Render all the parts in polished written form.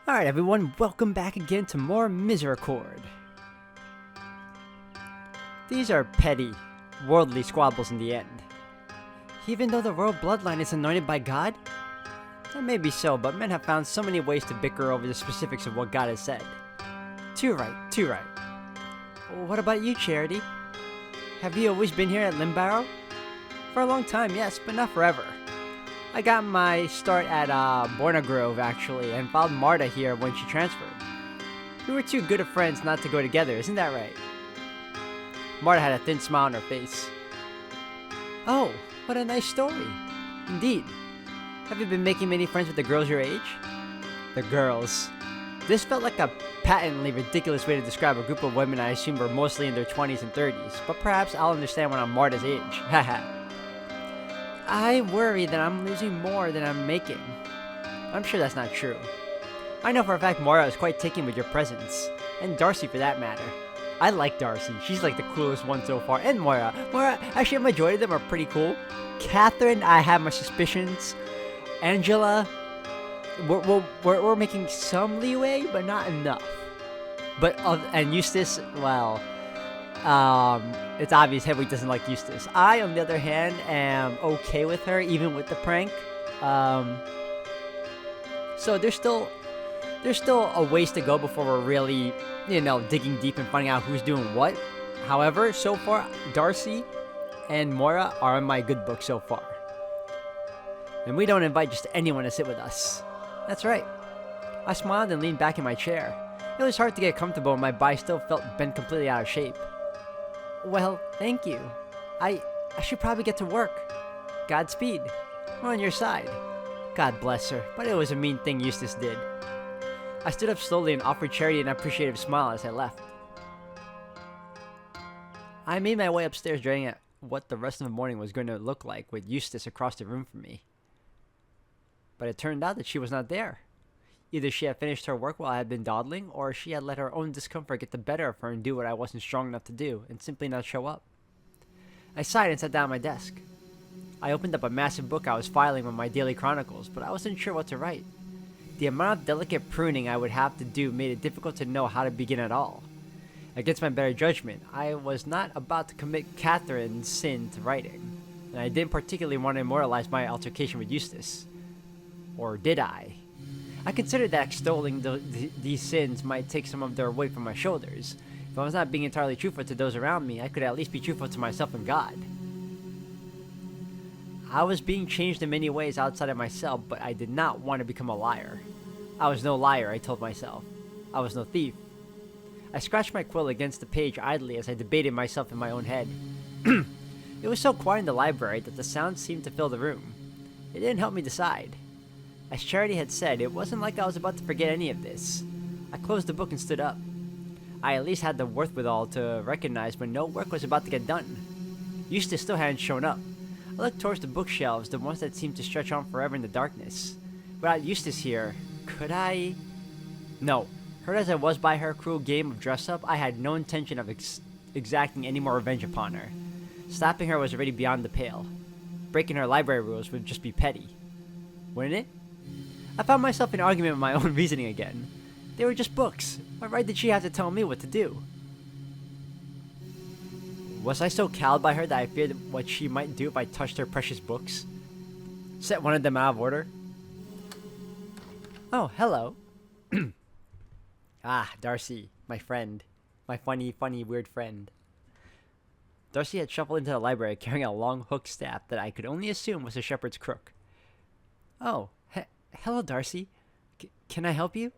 Alright everyone, welcome back again to more Misericorde. These are petty, worldly squabbles in the end. Even though the royal bloodline is anointed by God? That may be so, but men have found so many ways to bicker over the specifics of what God has said. Too right, too right. What about you, Charity? Have you always been here at Limbarrow? For a long time, yes, but not forever. I got my start at Borna Grove, actually, and followed Marta here when she transferred. We were too good of friends not to go together, isn't that right? Marta had a thin smile on her face. Oh, what a nice story. Indeed. Have you been making many friends with the girls your age? The girls. This felt like a patently ridiculous way to describe a group of women I assume were mostly in their 20s and 30s, but perhaps I'll understand when I'm Marta's age. Haha. I worry that I'm losing more than I'm making. I'm sure that's not true. I know for a fact Moira is quite taken with your presence, and Darcy for that matter. I like Darcy, she's like the coolest one so far, and Moira. Actually a majority of them are pretty cool. Catherine, I have my suspicions. Angela, we're making some leeway, but not enough. And Eustace, well... it's obvious Hedwig doesn't like Eustace. I, on the other hand, am okay with her, even with the prank. So there's still a ways to go before we're really, digging deep and finding out who's doing what. However, so far, Darcy and Moira are in my good book so far. And we don't invite just anyone to sit with us. That's right. I smiled and leaned back in my chair. It was hard to get comfortable and my body still felt bent completely out of shape. Well, thank you. I should probably get to work. Godspeed. We're on your side. God bless her, but it was a mean thing Eustace did. I stood up slowly and offered Charity an appreciative smile as I left. I made my way upstairs dreading at what the rest of the morning was going to look like with Eustace across the room from me. But it turned out that she was not there. Either she had finished her work while I had been dawdling, or she had let her own discomfort get the better of her and do what I wasn't strong enough to do, and simply not show up. I sighed and sat down at my desk. I opened up a massive book I was filing with my daily chronicles, but I wasn't sure what to write. The amount of delicate pruning I would have to do made it difficult to know how to begin at all. Against my better judgment, I was not about to commit Catherine's sin to writing, and I didn't particularly want to immortalize my altercation with Eustace. Or did I? I considered that extolling these sins might take some of their weight from my shoulders. If I was not being entirely truthful to those around me, I could at least be truthful to myself and God. I was being changed in many ways outside of myself, but I did not want to become a liar. I was no liar, I told myself. I was no thief. I scratched my quill against the page idly as I debated myself in my own head. It was so quiet in the library that the sound seemed to fill the room. It didn't help me decide. As Charity had said, it wasn't like I was about to forget any of this. I closed the book and stood up. I at least had the wherewithal to recognize when no work was about to get done. Eustace still hadn't shown up. I looked towards the bookshelves, the ones that seemed to stretch on forever in the darkness. Without Eustace here, could I? No. Hurt as I was by her cruel game of dress-up, I had no intention of exacting any more revenge upon her. Slapping her was already beyond the pale. Breaking her library rules would just be petty. Wouldn't it? I found myself in argument with my own reasoning again. They were just books. What right did she have to tell me what to do? Was I so cowed by her that I feared what she might do if I touched her precious books? Set one of them out of order? Oh, hello. Ah, Darcy, my friend. My funny, weird friend. Darcy had shuffled into the library carrying a long hooked staff that I could only assume was a shepherd's crook. Oh, hello, Darcy. Can I help you?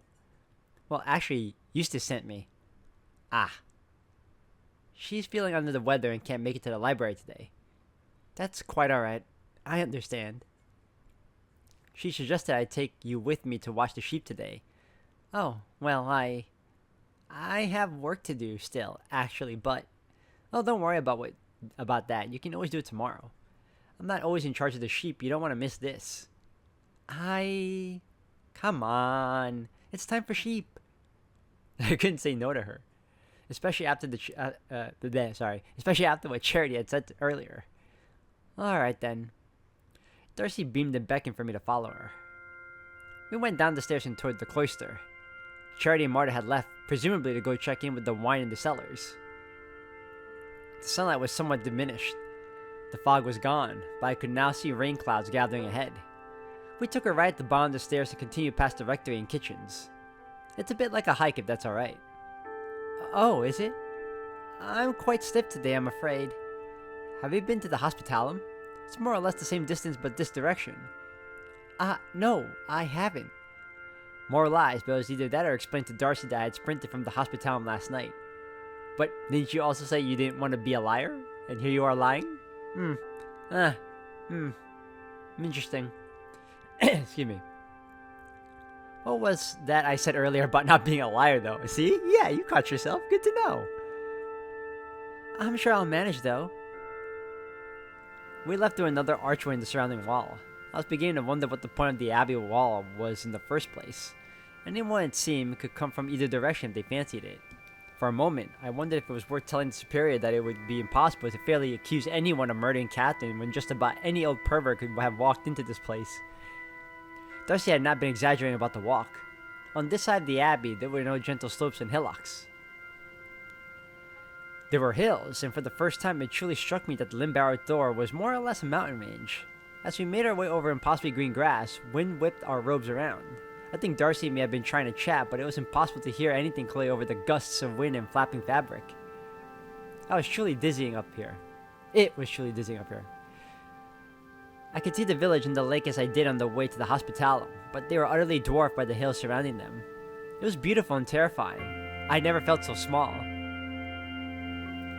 Well, actually, Eustace sent me. Ah. She's feeling under the weather and can't make it to the library today. That's quite alright. I understand. She suggested I take you with me to watch the sheep today. Oh, well, I have work to do still, actually, but... Oh, don't worry about that. You can always do it tomorrow. I'm not always in charge of the sheep. You don't want to miss this. Come on. It's time for sheep. I couldn't say no to her. Especially after especially after what Charity had said earlier. Alright then. Darcy beamed and beckoned for me to follow her. We went down the stairs and toward the cloister. Charity and Marta had left, presumably to go check in with the wine in the cellars. The sunlight was somewhat diminished. The fog was gone, but I could now see rain clouds gathering ahead. We took a right at the bottom of the stairs to continue past the rectory and kitchens. It's a bit like a hike if that's alright. Oh, is it? I'm quite stiff today, I'm afraid. Have you been to the hospitalum? It's more or less the same distance but this direction. No, I haven't. More lies, but it was either that or explained to Darcy that I had sprinted from the hospitalum last night. But didn't you also say you didn't want to be a liar? And here you are lying? Interesting. Excuse me. What was that I said earlier about not being a liar, though? See? Yeah, you caught yourself. Good to know. I'm sure I'll manage, though. We left through another archway in the surrounding wall. I was beginning to wonder what the point of the abbey wall was in the first place. Anyone it seemed could come from either direction if they fancied it. For a moment, I wondered if it was worth telling the superior that it would be impossible to fairly accuse anyone of murdering Catherine when just about any old pervert could have walked into this place. Darcy had not been exaggerating about the walk. On this side of the abbey, there were no gentle slopes and hillocks. There were hills, and for the first time it truly struck me that the Limbarrow Thor was more or less a mountain range. As we made our way over impossibly green grass, wind whipped our robes around. I think Darcy may have been trying to chat, but it was impossible to hear anything clearly over the gusts of wind and flapping fabric. I was truly dizzying up here. It was truly dizzying up here. I could see the village and the lake as I did on the way to the hospitalum, but they were utterly dwarfed by the hills surrounding them. It was beautiful and terrifying. I had never felt so small.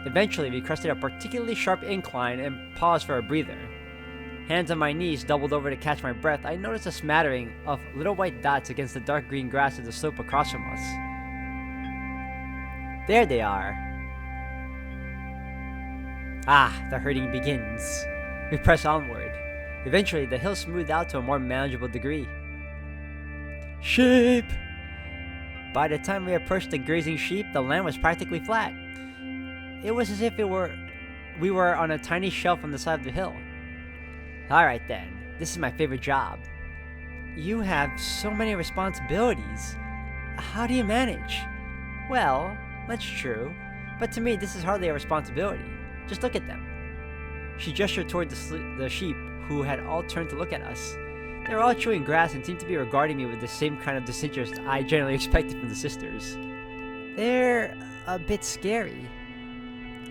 Eventually, we crested a particularly sharp incline and paused for a breather. Hands on my knees, doubled over to catch my breath, I noticed a smattering of little white dots against the dark green grass of the slope across from us. There they are. Ah, the herding begins. We press onward. Eventually, the hill smoothed out to a more manageable degree. Sheep! By the time we approached the grazing sheep, the land was practically flat. It was as if we were on a tiny shelf on the side of the hill. Alright then, this is my favorite job. You have so many responsibilities. How do you manage? Well, that's true, but to me this is hardly a responsibility. Just look at them. She gestured toward the sheep, who had all turned to look at us. They were all chewing grass and seemed to be regarding me with the same kind of disinterest I generally expected from the sisters. They're a bit scary.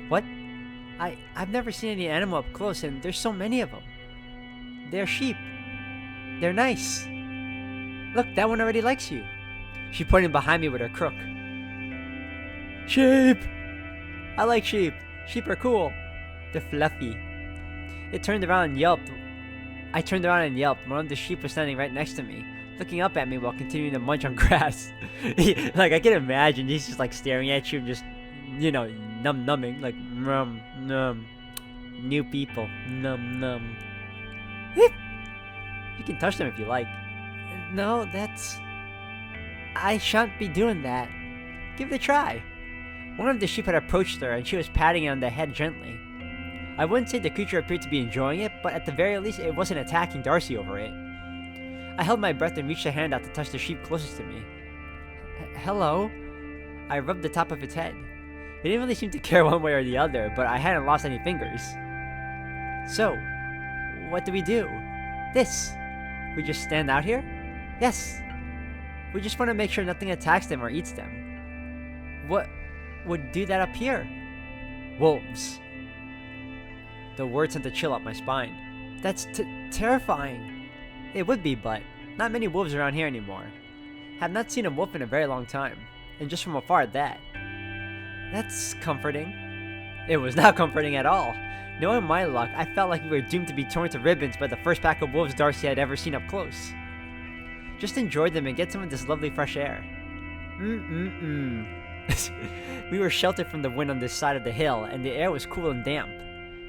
What? I've never seen any animal up close, and there's so many of them. They're sheep. They're nice. Look, that one already likes you. She pointed behind me with her crook. Sheep! I like sheep. Sheep are cool. They're fluffy. It turned around and yelped. I turned around and yelped. One of the sheep was standing right next to me, looking up at me while continuing to munch on grass. Like, I can imagine he's just like staring at you and just, you know, numbing, like, num. New people, num. You can touch them if you like. No, I shan't be doing that. Give it a try. One of the sheep had approached her and she was patting it on the head gently. I wouldn't say the creature appeared to be enjoying it, but at the very least it wasn't attacking Darcy over it. I held my breath and reached a hand out to touch the sheep closest to me. Hello? I rubbed the top of its head. It didn't really seem to care one way or the other, but I hadn't lost any fingers. So, what do we do? This. We just stand out here? Yes. We just want to make sure nothing attacks them or eats them. What would do that up here? Wolves. The word sent a chill up my spine. That's terrifying. It would be, but not many wolves around here anymore. Have not seen a wolf in a very long time, and just from afar at that. That's comforting. It was not comforting at all. Knowing my luck, I felt like we were doomed to be torn to ribbons by the first pack of wolves Darcy had ever seen up close. Just enjoy them and get some of this lovely fresh air. We were sheltered from the wind on this side of the hill, and the air was cool and damp.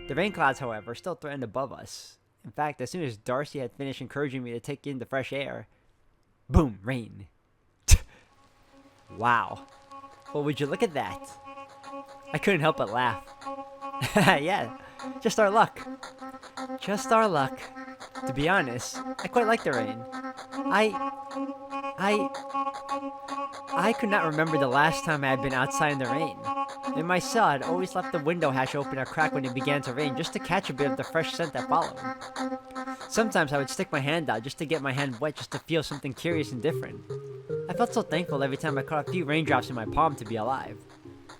The rain clouds, however, still threatened above us. In fact, as soon as Darcy had finished encouraging me to take in the fresh air, boom, rain. Wow. Well, would you look at that? I couldn't help but laugh. Yeah, just our luck. Just our luck. To be honest, I quite like the rain. I I could not remember the last time I had been outside in the rain. In my cell, I'd always left the window hatch open a crack when it began to rain just to catch a bit of the fresh scent that followed. Sometimes I would stick my hand out just to get my hand wet just to feel something curious and different. I felt so thankful every time I caught a few raindrops in my palm to be alive.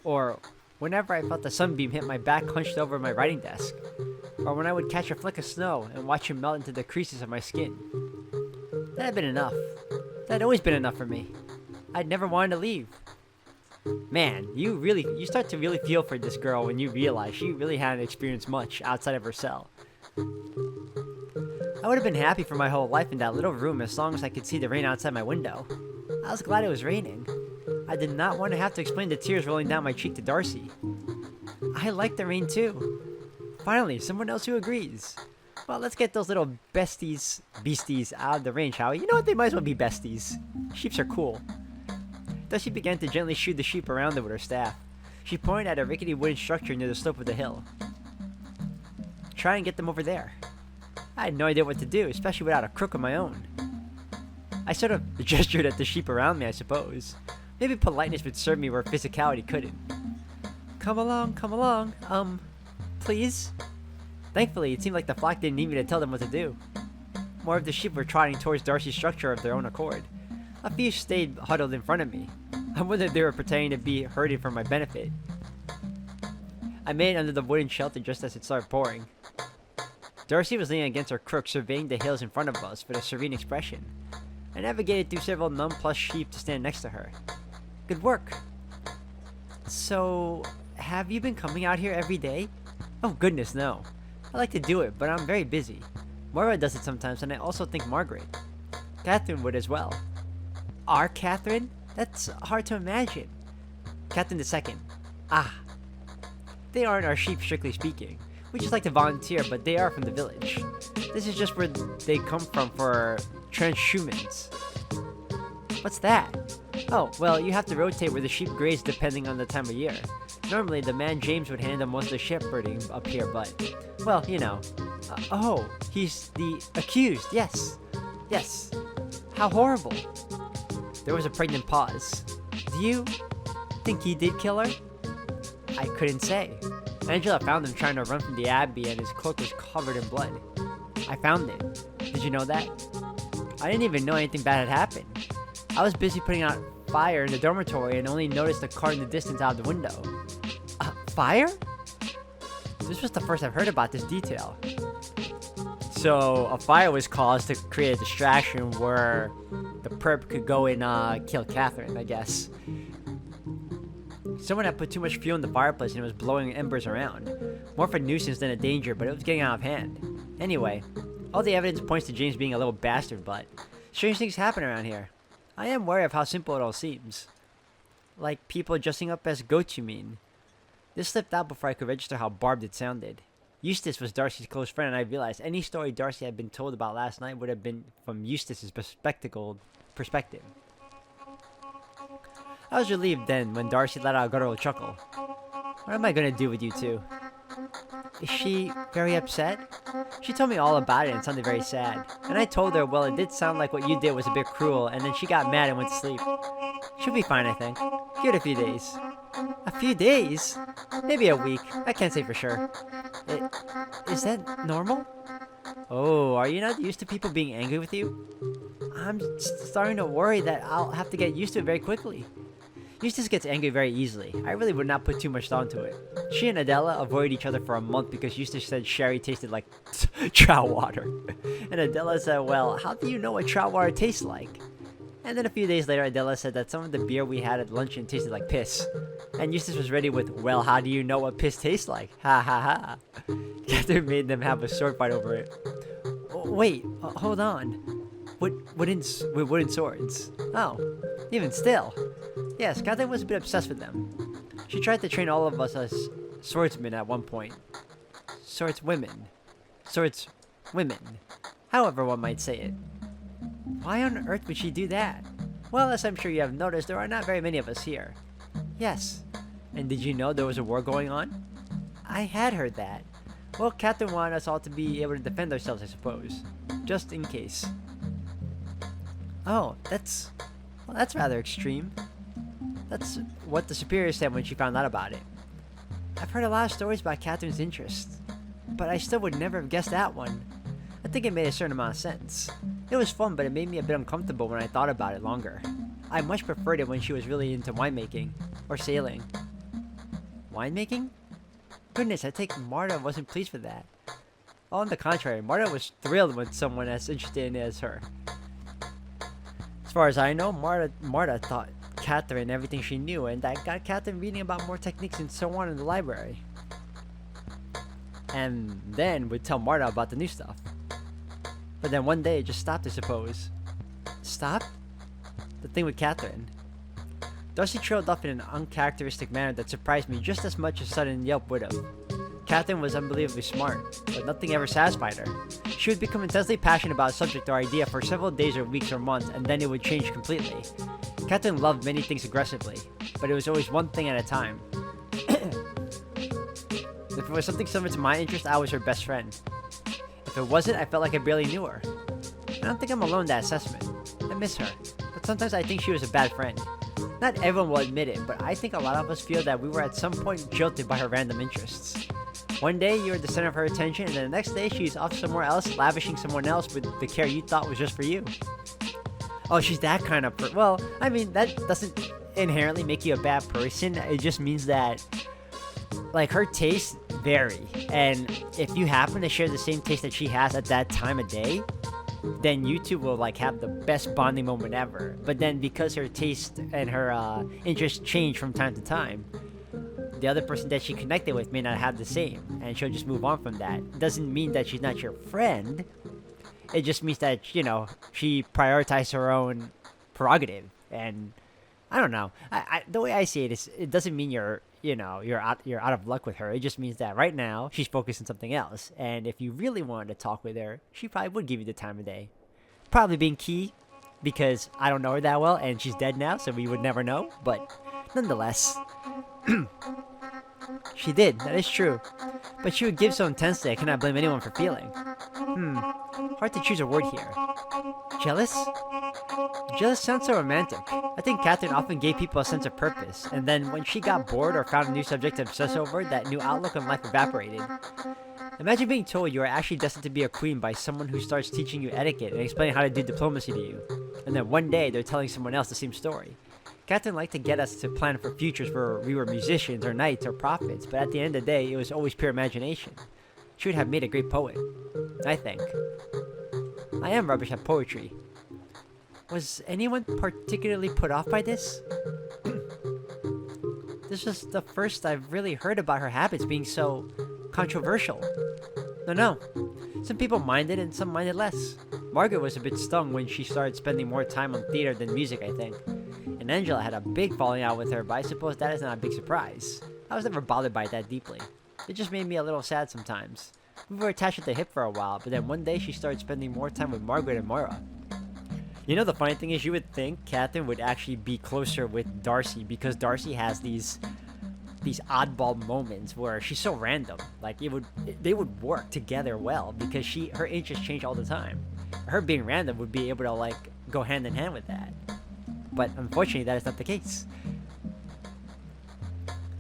Or whenever I felt the sunbeam hit my back hunched over my writing desk. Or when I would catch a flick of snow and watch it melt into the creases of my skin. That had been enough. That had always been enough for me. I'd never wanted to leave. Man, you start to really feel for this girl when you realize she really hadn't experienced much outside of her cell. I would have been happy for my whole life in that little room as long as I could see the rain outside my window. I was glad it was raining. I did not want to have to explain the tears rolling down my cheek to Darcy. I like the rain too. Finally, someone else who agrees. Well, let's get those little beasties out of the rain, shall we? You know what? They might as well be besties. Sheeps are cool. Thus she began to gently shoo the sheep around her with her staff. She pointed at a rickety wooden structure near the slope of the hill. Try and get them over there. I had no idea what to do, especially without a crook of my own. I sort of gestured at the sheep around me, I suppose. Maybe politeness would serve me where physicality couldn't. Come along, please? Thankfully, it seemed like the flock didn't need me to tell them what to do. More of the sheep were trotting towards Darcy's structure of their own accord. A few stayed huddled in front of me. I wondered if they were pretending to be herding for my benefit. I made it under the wooden shelter just as it started pouring. Darcy was leaning against her crook, surveying the hills in front of us with a serene expression. I navigated through several nonplussed sheep to stand next to her. Good work. So, have you been coming out here every day? Oh goodness, no. I like to do it, but I'm very busy. Moira does it sometimes, and I also think Margaret. Catherine would as well. Our Catherine? That's hard to imagine. Catherine II. Ah. They aren't our sheep, strictly speaking. We just like to volunteer, but they are from the village. This is just where they come from for transhumans. What's that? Oh, well, you have to rotate where the sheep graze depending on the time of year. Normally, the man James would handle most of the shepherding up here, but, well, you know. Oh, he's the accused, yes. Yes. How horrible. There was a pregnant pause. Do you think he did kill her? I couldn't say. Angela found him trying to run from the abbey and his cloak was covered in blood. I found it. Did you know that? I didn't even know anything bad had happened. I was busy putting out fire in the dormitory and only noticed a car in the distance out of the window. Fire? This was the first I've heard about this detail. So, a fire was caused to create a distraction where the perp could go and kill Catherine, I guess. Someone had put too much fuel in the fireplace and it was blowing embers around. More of a nuisance than a danger, but it was getting out of hand. Anyway, all the evidence points to James being a little bastard, but strange things happen around here. I am wary of how simple it all seems. Like people dressing up as goats, you mean? This slipped out before I could register how barbed it sounded. Eustace was Darcy's close friend, and I realized any story Darcy had been told about last night would have been from Eustace's perspective. I was relieved then when Darcy let out a guttural chuckle. What am I gonna do with you two? Is she very upset? She told me all about it and sounded very sad. And I told her, well, it did sound like what you did was a bit cruel, and then she got mad and went to sleep. She'll be fine, I think. Give it a few days. A few days? Maybe a week. I can't say for sure. Is that normal? Oh, are you not used to people being angry with you? I'm starting to worry that I'll have to get used to it very quickly. Eustace gets angry very easily. I really would not put too much thought into it. She and Adela avoided each other for a month because Eustace said sherry tasted like trout water. And Adela said, well, how do you know what trout water tastes like? And then a few days later, Adela said that some of the beer we had at luncheon tasted like piss. And Eustace was ready with, well, how do you know what piss tastes like? Ha ha ha. Catherine made them have a sword fight over it. Oh, wait, hold on. With wooden swords. Oh, even still. Yes, Catherine was a bit obsessed with them. She tried to train all of us as swordsmen at one point. Swordswomen. However one might say it. Why on earth would she do that? Well, as I'm sure you have noticed, there are not very many of us here. Yes. And did you know there was a war going on? I had heard that. Well, Catherine wanted us all to be able to defend ourselves, I suppose. Just in case. Oh, that's Well, that's rather extreme. That's what the superior said when she found out about it. I've heard a lot of stories about Catherine's interests, but I still would never have guessed that one. I think it made a certain amount of sense. It was fun, but it made me a bit uncomfortable when I thought about it longer. I much preferred it when she was really into winemaking, or sailing. Winemaking? Goodness, I think Marta wasn't pleased with that. On the contrary, Marta was thrilled when someone as interested in it as her. As far as I know, Marta taught Catherine everything she knew, and that got Catherine reading about more techniques and so on in the library. And then would tell Marta about the new stuff. But then one day it just stopped, I suppose. Stopped? The thing with Catherine. Darcy trailed off in an uncharacteristic manner that surprised me just as much as sudden yelp would have. Catherine was unbelievably smart, but nothing ever satisfied her. She would become intensely passionate about a subject or idea for several days or weeks or months, and then it would change completely. Catherine loved many things aggressively, but it was always one thing at a time. If it was something similar to my interest, I was her best friend. If it wasn't, I felt like I barely knew her. I don't think I'm alone in that assessment. I miss her, but sometimes I think she was a bad friend. Not everyone will admit it, but I think a lot of us feel that we were at some point jilted by her random interests. One day you were the center of her attention, and then the next day she's off somewhere else, lavishing someone else with the care you thought was just for you. Oh, she's that kind of well, I mean, that doesn't inherently make you a bad person. It just means that, like, her tastes vary, and if you happen to share the same taste that she has at that time of day, then you two will, like, have the best bonding moment ever. But then because her taste and her interests change from time to time, the other person that she connected with may not have the same, and she'll just move on from that. It doesn't mean that she's not your friend. It just means that, you know, she prioritized her own prerogative. And I don't know. The way I see it is, it doesn't mean you're out of luck with her. It just means that right now she's focused on something else. And if you really wanted to talk with her, she probably would give you the time of day. Probably being key, because I don't know her that well, and she's dead now, so we would never know. But nonetheless, she did. That is true. But she would give so intensely, I cannot blame anyone for feeling. Hard to choose a word here. Jealous? Jealous sounds so romantic. I think Catherine often gave people a sense of purpose, and then when she got bored or found a new subject to obsess over, that new outlook on life evaporated. Imagine being told you are actually destined to be a queen by someone who starts teaching you etiquette and explaining how to do diplomacy to you, and then one day they're telling someone else the same story. Catherine liked to get us to plan for futures where we were musicians or knights or prophets, but at the end of the day, it was always pure imagination. She would have made a great poet, I think. I am rubbish at poetry. Was anyone particularly put off by this? This was the first I've really heard about her habits being so controversial. No. Some people minded and some minded less. Margaret was a bit stung when she started spending more time on theater than music, I think. And Angela had a big falling out with her, but I suppose that is not a big surprise. I was never bothered by it that deeply. It just made me a little sad sometimes. We were attached at the hip for a while, but then one day she started spending more time with Margaret and Moira. You know, the funny thing is, you would think Catherine would actually be closer with Darcy, because Darcy has these oddball moments where she's so random. Like, they would work together well, because her interests change all the time. Her being random would be able to, like, go hand in hand with that. But unfortunately, that is not the case.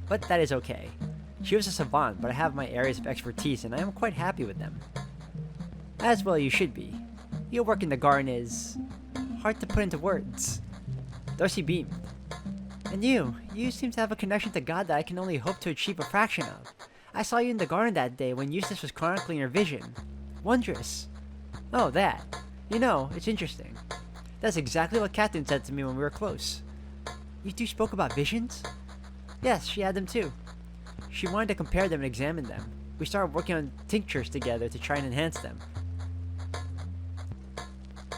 But that is okay. She was a savant, but I have my areas of expertise, and I am quite happy with them. As well you should be. Your work in the garden is hard to put into words. Darcy beamed. And you seem to have a connection to God that I can only hope to achieve a fraction of. I saw you in the garden that day when Eustace was chronicling your vision. Wondrous. Oh, that. You know, it's interesting. That's exactly what Catherine said to me when we were close. You two spoke about visions? Yes, she had them too. She wanted to compare them and examine them. We started working on tinctures together to try and enhance them.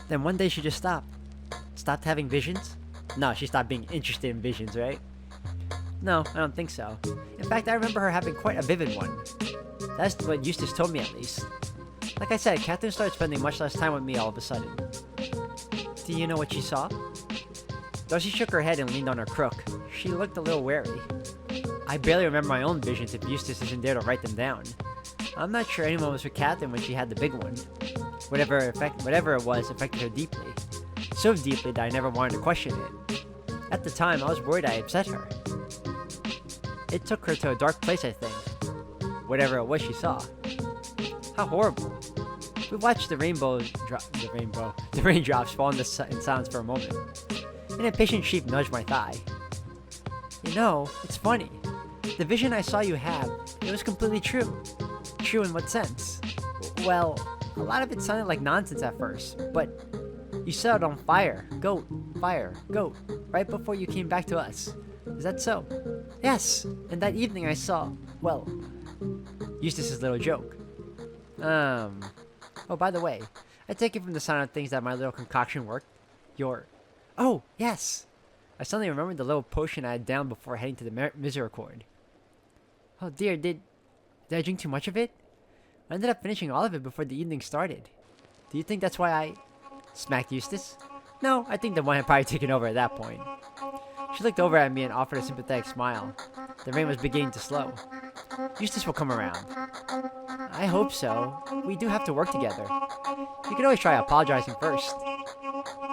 Then one day she just stopped. Stopped having visions? No, she stopped being interested in visions, right? No, I don't think so. In fact, I remember her having quite a vivid one. That's what Eustace told me, at least. Like I said, Catherine started spending much less time with me all of a sudden. Do you know what she saw? Darcy shook her head and leaned on her crook. She looked a little wary. I barely remember my own visions if Eustace isn't there to write them down. I'm not sure anyone was with Catherine when she had the big one. Whatever it was affected her deeply. So deeply that I never wanted to question it. At the time, I was worried I upset her. It took her to a dark place, I think. Whatever it was she saw. How horrible. We watched the raindrops fall in silence for a moment. An impatient sheep nudged my thigh. You know, it's funny. The vision I saw you have, it was completely true. True in what sense? Well, a lot of it sounded like nonsense at first, but you saw it on fire, goat, right before you came back to us. Is that so? Yes, and that evening I saw, well, Eustace's little joke. Oh, by the way, I take it from the sound of things that my little concoction worked. Oh, yes! I suddenly remembered the little potion I had down before heading to the Misericorde. Oh dear, did I drink too much of it? I ended up finishing all of it before the evening started. Do you think that's why I smacked Eustace? No, I think the wine had probably taken over at that point. She looked over at me and offered a sympathetic smile. The rain was beginning to slow. Eustace will come around. I hope so. We do have to work together. You could always try apologizing first.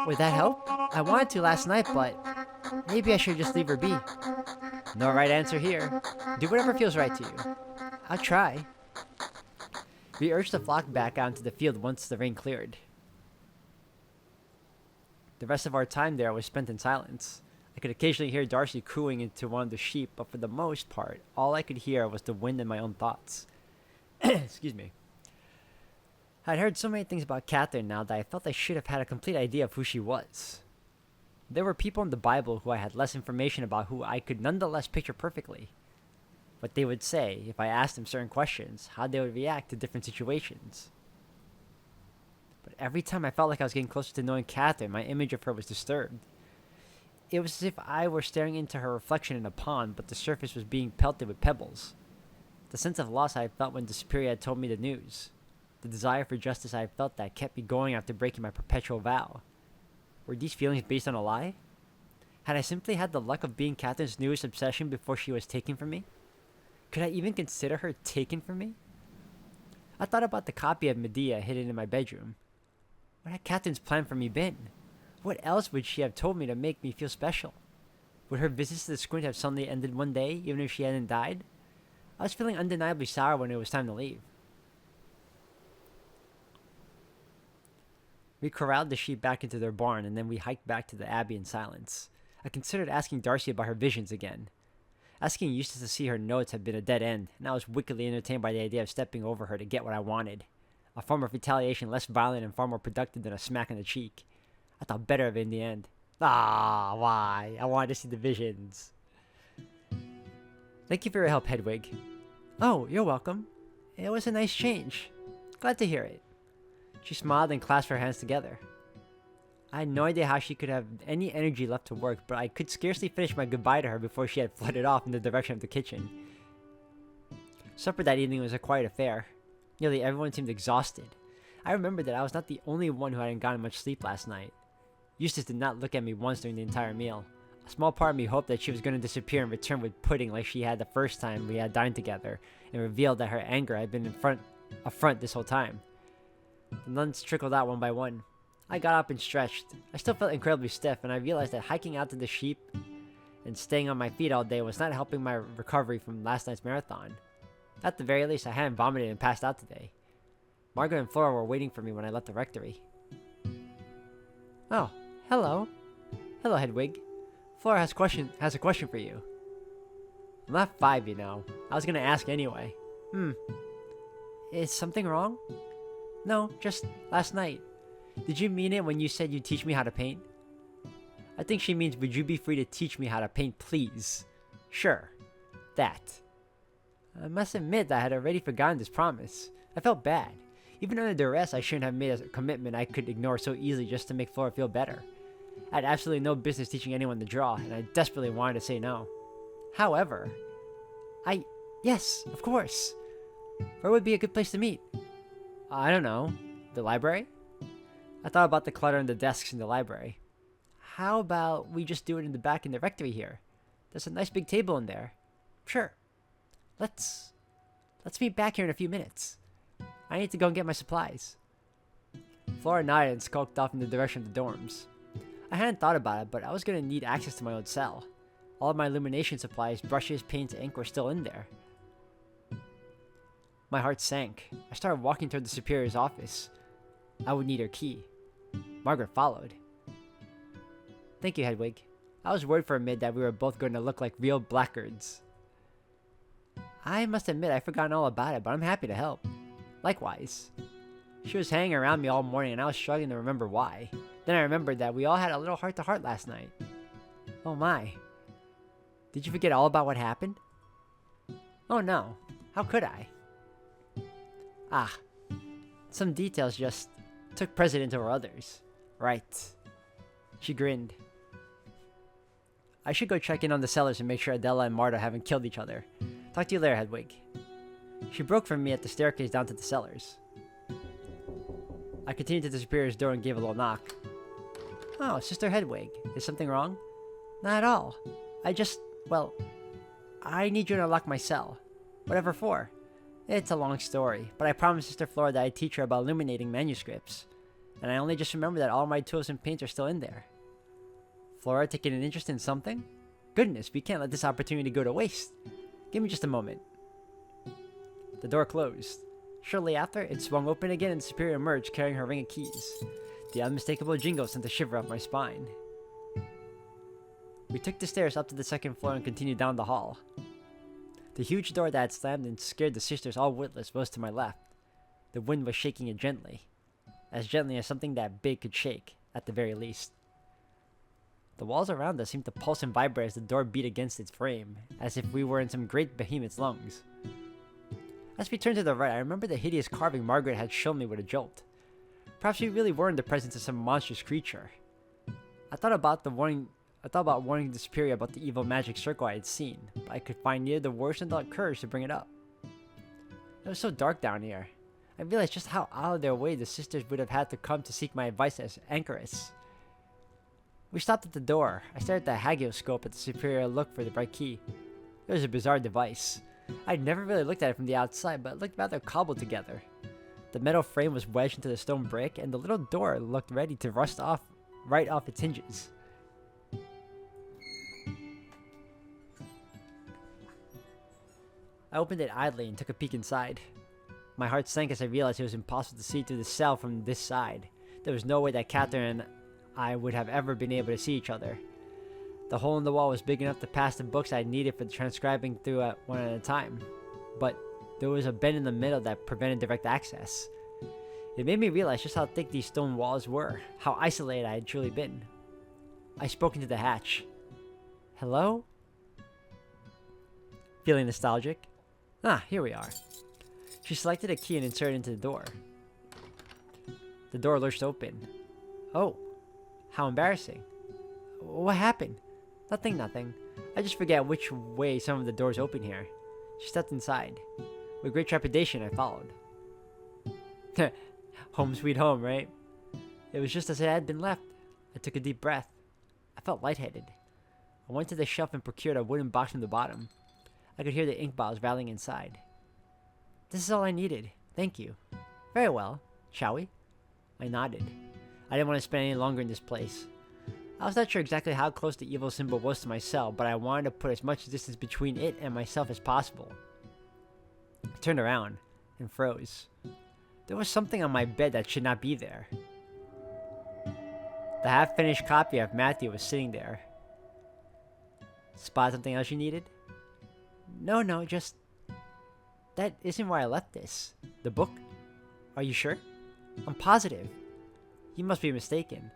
Would that help? I wanted to last night, but maybe I should just leave her be. No right answer here. Do whatever feels right to you. I'll try. We urged the flock back out into the field once the rain cleared. The rest of our time there was spent in silence. I could occasionally hear Darcy cooing into one of the sheep, but for the most part, all I could hear was the wind and my own thoughts. Excuse me. I'd heard so many things about Catherine now that I felt I should have had a complete idea of who she was. There were people in the Bible who I had less information about who I could nonetheless picture perfectly. What they would say if I asked them certain questions, how they would react to different situations. But every time I felt like I was getting closer to knowing Catherine, my image of her was disturbed. It was as if I were staring into her reflection in a pond, but the surface was being pelted with pebbles. The sense of loss I had felt when the Superior had told me the news. The desire for justice I had felt that kept me going after breaking my perpetual vow. Were these feelings based on a lie? Had I simply had the luck of being Catherine's newest obsession before she was taken from me? Could I even consider her taken from me? I thought about the copy of Medea hidden in my bedroom. What had Catherine's plan for me been? What else would she have told me to make me feel special? Would her visits to the Squint have suddenly ended one day, even if she hadn't died? I was feeling undeniably sour when it was time to leave. We corralled the sheep back into their barn, and then we hiked back to the Abbey in silence. I considered asking Darcy about her visions again. Asking Eustace to see her notes had been a dead end, and I was wickedly entertained by the idea of stepping over her to get what I wanted. A form of retaliation less violent and far more productive than a smack on the cheek. I thought better of it in the end. Why? I wanted to see the visions. Thank you for your help, Hedwig. Oh, you're welcome. It was a nice change. Glad to hear it. She smiled and clasped her hands together. I had no idea how she could have any energy left to work, but I could scarcely finish my goodbye to her before she had fluttered off in the direction of the kitchen. Supper that evening was a quiet affair. Nearly everyone seemed exhausted. I remembered that I was not the only one who hadn't gotten much sleep last night. Eustace did not look at me once during the entire meal. A small part of me hoped that she was going to disappear and return with pudding like she had the first time we had dined together, and revealed that her anger had been a front this whole time. The nuns trickled out one by one. I got up and stretched. I still felt incredibly stiff, and I realized that hiking out to the sheep and staying on my feet all day was not helping my recovery from last night's marathon. At the very least, I hadn't vomited and passed out today. Margaret and Flora were waiting for me when I left the rectory. Oh, hello. Hello, Hedwig. Flora has a question for you. I'm not 5, you know. I was gonna ask anyway. Is something wrong? No, just last night. Did you mean it when you said you'd teach me how to paint? I think she means, would you be free to teach me how to paint, please? Sure. That. I must admit that I had already forgotten this promise. I felt bad. Even under duress, I shouldn't have made a commitment I could ignore so easily just to make Flora feel better. I had absolutely no business teaching anyone to draw, and I desperately wanted to say no. However, yes, of course. Where would be a good place to meet? I don't know. The library? I thought about the clutter in the desks in the library. How about we just do it in the back in the rectory here? There's a nice big table in there. Sure. Let's meet back here in a few minutes. I need to go and get my supplies. Flora nodded and skulked off in the direction of the dorms. I hadn't thought about it, but I was gonna need access to my own cell. All of my illumination supplies, brushes, paints, ink were still in there. My heart sank. I started walking toward the superior's office. I would need her key. Margaret followed. Thank you, Hedwig. I was worried for a minute that we were both going to look like real blackguards. I must admit I'd forgotten all about it, but I'm happy to help. Likewise. She was hanging around me all morning and I was struggling to remember why. Then I remembered that we all had a little heart-to-heart last night. Oh my. Did you forget all about what happened? Oh no. How could I? Ah. Some details just took precedence over others. Right. She grinned. I should go check in on the cellars and make sure Adela and Marta haven't killed each other. Talk to you later, Hedwig. She broke from me at the staircase down to the cellars. I continued to the superior's door and gave a little knock. Oh, Sister Hedwig. Is something wrong? Not at all. Well, I need you to unlock my cell. Whatever for. It's a long story, but I promised Sister Flora that I'd teach her about illuminating manuscripts. And I only just remembered that all my tools and paints are still in there. Flora taking an interest in something? Goodness, we can't let this opportunity go to waste. Give me just a moment. The door closed. Shortly after, it swung open again and the superior emerged carrying her ring of keys. The unmistakable jingle sent a shiver up my spine. We took the stairs up to the second floor and continued down the hall. The huge door that had slammed and scared the sisters all witless was to my left. The wind was shaking it gently. As gently as something that big could shake, at the very least. The walls around us seemed to pulse and vibrate as the door beat against its frame, as if we were in some great behemoth's lungs. As we turned to the right, I remember the hideous carving Margaret had shown me with a jolt. Perhaps we really were in the presence of some monstrous creature. I thought about warning the superior about the evil magic circle I had seen, but I could find neither the words nor the courage to bring it up. It was so dark down here. I realized just how out of their way the sisters would have had to come to seek my advice as anchoress. We stopped at the door. I stared at the hagioscope at the superior looked for the bright key. It was a bizarre device. I'd never really looked at it from the outside, but it looked rather cobbled together. The metal frame was wedged into the stone brick, and the little door looked ready to rust off right off its hinges. I opened it idly and took a peek inside. My heart sank as I realized it was impossible to see through the cell from this side. There was no way that Catherine and I would have ever been able to see each other. The hole in the wall was big enough to pass the books I needed for the transcribing through one at a time, but there was a bend in the middle that prevented direct access. It made me realize just how thick these stone walls were, how isolated I had truly been. I spoke into the hatch. Hello? Feeling nostalgic? Ah, here we are. She selected a key and inserted it into the door. The door lurched open. Oh, how embarrassing. What happened? Nothing. I just forget which way some of the doors open here. She stepped inside. With great trepidation, I followed. Home sweet home, right? It was just as it had been left. I took a deep breath. I felt lightheaded. I went to the shelf and procured a wooden box from the bottom. I could hear the ink bottles rattling inside. This is all I needed. Thank you. Very well. Shall we? I nodded. I didn't want to spend any longer in this place. I was not sure exactly how close the evil symbol was to my cell, but I wanted to put as much distance between it and myself as possible. I turned around and froze. There was something on my bed that should not be there. The half-finished copy of Matthew was sitting there. Spot something else you needed? No, just... That isn't where I left this. The book? Are you sure? I'm positive. You must be mistaken.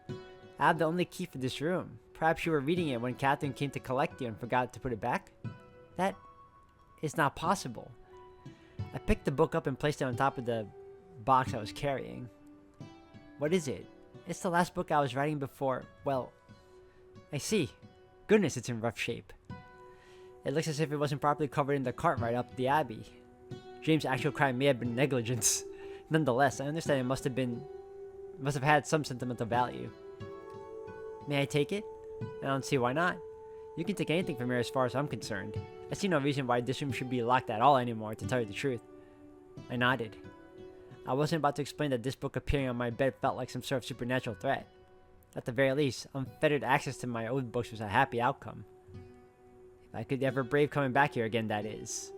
I have the only key for this room. Perhaps you were reading it when Catherine came to collect you and forgot to put it back? That is not possible. I picked the book up and placed it on top of the box I was carrying. What is it? It's the last book I was writing before, well, I see. Goodness, it's in rough shape. It looks as if it wasn't properly covered in the cart right up the abbey. James' actual crime may have been negligence. Nonetheless, I understand it must have had some sentimental value. May I take it? I don't see why not. You can take anything from here as far as I'm concerned. I see no reason why this room should be locked at all anymore, to tell you the truth. I nodded. I wasn't about to explain that this book appearing on my bed felt like some sort of supernatural threat. At the very least, unfettered access to my old books was a happy outcome. If I could ever brave coming back here again, that is.